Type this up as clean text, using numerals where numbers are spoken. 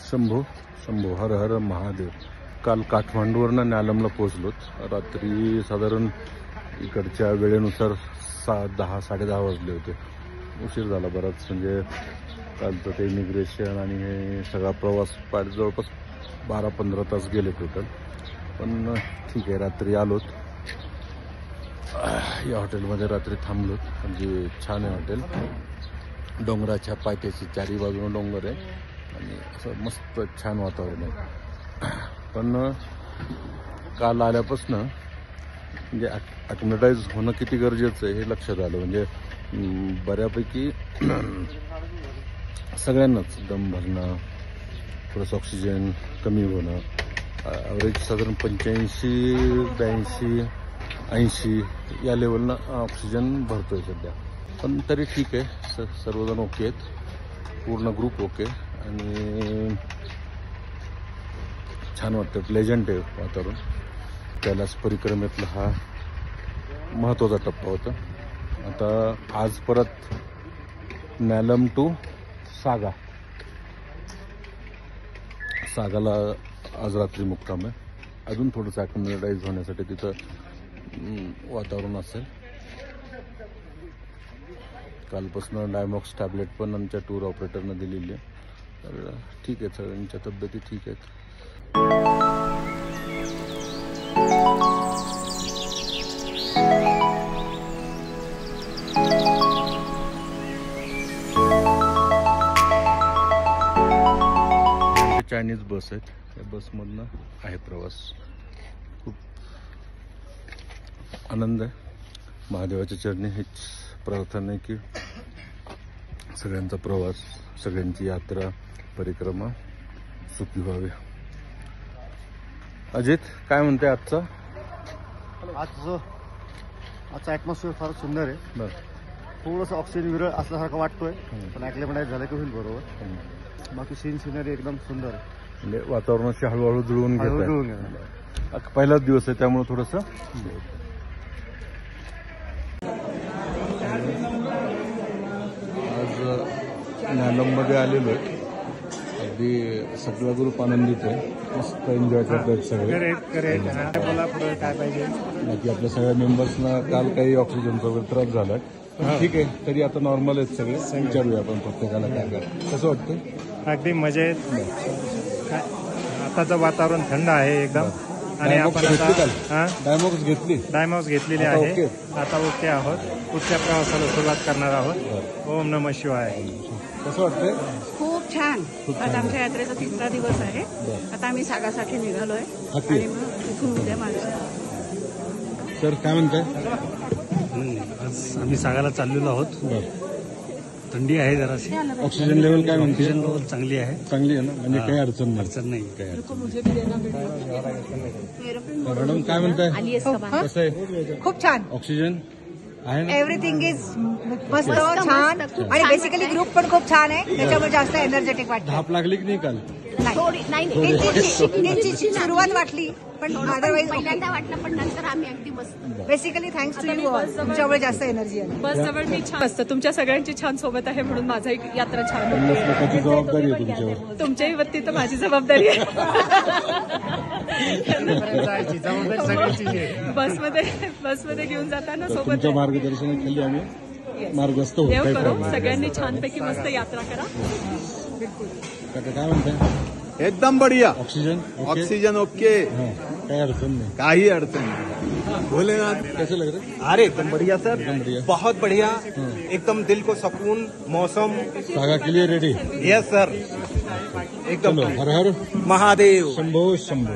शंभो शंभो हर हर महादेव. काल काठमांडूवरनं न्यालमला पोहोचलोत. रात्री साधारण इकडच्या वेळेनुसार 10-10:30 वाजले होते. उशीर झाला बराच. म्हणजे कालचं ते इमिग्रेशन आणि हे सगळा प्रवास जवळपास 12-15 तास गेले टोटल. पण ठीक आहे, रात्री आलोत. या हॉटेलमध्ये रात्री थांबलोत. म्हणजे छान आहे हॉटेल. डोंगराच्या पायथ्याशी चारी बाजूने डोंगर आहे आणि असं मस्त छान वातावरण आहे. पण काल आल्यापासून म्हणजे ॲक्लिमेटाईज होणं किती गरजेचं आहे हे लक्षात आलं. म्हणजे बऱ्यापैकी सगळ्यांनाच दम भरणं, थोडंसं ऑक्सिजन कमी होणं, ॲव्हरेज साधारण 85-82-80 या लेवलनं ऑक्सिजन भरतोय सध्या. पण तरी ठीक आहे, सर्वजण ओके आहेत, पूर्ण ग्रुप ओके. आणि छान वाटतं, प्लेजंट आहे वातावरण. कैलास परिक्रमेतला हा महत्त्वाचा टप्पा होता. आता आज परत न्यालम टू सागाला आज रात्री मुक्काम आहे. अजून थोडंसं ॲक्लिमेटाईज होण्यासाठी तिथं वातावरण असेल. कालपासून डायमॉक्स टॅबलेट पण आमच्या टूर ऑपरेटरनं दिलेली आहे. तर ठीक आहे, सगळ्यांच्या तब्येती ठीक आहेत. चायनीज बस आहेत. या बसमधनं आहे प्रवास. खूप आनंद आहे. महादेवाच्या चरणी हीच प्रार्थना आहे की सगळ्यांचा प्रवास, सगळ्यांची यात्रा, परिक्रमा सुखी व्हावी. अजित, काय म्हणते आजचा ॲटमॉस्फिअर फार सुंदर आहे. बरं, थोडंसं ऑक्सिजन विरळ असल्यासारखं वाटतोय, पण ॲक्लिमेटाईज झालं की होईल बरोबर. बाकी सिनरी एकदम सुंदर आहे. म्हणजे वातावरणाशी हळूहळू जुळवून घेत. पहिलाच दिवस आहे त्यामुळे थोडंसं. आज न्यालममध्ये आलेलो आहे. अगदी सगळा ग्रुप आनंदित आहे. मस्त एन्जॉय करतात सगळे. बाकी आपल्या सगळ्या मेंबर्सना काल काही ऑक्सिजनचा वगैरे त्रास झाला. ठीक आहे, तरी आता नॉर्मल आहेत सगळे. विचारूया आपण प्रत्येकाला काय काय कसं वाटतं. अगदी मजेत. आताचं वातावरण थंड आहे एकदम. आणि आपण डायमॉक्स घेतलेली आहे. आता ओके आहोत. पुढच्या प्रवासाला सुरुवात करणार आहोत. ओम नमः शिवाय. कसं वाटतंय. खूप छान. आज आमच्या यात्रेचा 3रा दिवस आहे. आता आम्ही सागासाठी निघालोय आणि मग इथून उद्या मार्च. सर काय म्हणताय. आज आम्ही सागाला चाललेलो आहोत. थंडी आहे जराशी. ऑक्सिजन लेवल काय म्हणते. ऑक्सिजन लेवल चांगली आहे. चांगली आहे ना, म्हणजे काही अडचण नाही. काही मॅडम काय म्हणताय. कसं आहे. खूप छान ऑक्सिजन आहे ना. एव्हरीथिंग इज मस्त छान. आणि बेसिकली ग्रुप पण खूप छान आहे, त्याच्यामुळे जास्त एनर्जेटिक वाटतं. धाप लागली की नाही काल. त्यांची सुरुवात वाटली, पण अदरवाईज पहिल्यांदा वाटलं, पण नंतर आम्ही अगदी मस्त. Basically thanks to you all. तुमच्यामुळे जास्त एनर्जी आहे. बस जवळ मी छान असतं. तुमच्या सगळ्यांची छान सोबत आहे म्हणून माझा एक यात्रा छान होती. लोकांची जबाबदारी आहे तुमच्यावर. तुमच्याही वरती तर माझी जबाबदारी आहे. बसमध्ये घेऊन जाताना सोबत. तुमच्या मार्गदर्शनाखाली आम्ही मार्गस्थ होतो. देव करो सगळ्यांनी छानपैकी मस्त यात्रा करा. काय म्हणताय. एकदम बढ़िया. Oxygen okay. काही अडचण नाही. काही अडचण नहीं. भोलेनाथ कैसे लग रहे. अरे एकदम बढ़िया सर. बहुत बढ़िया. एकदम दिल को सुकून. मौसम सागा के लिए रेडी. Yes sir. एकदम. हर हर महादेव. शंभो शंभो.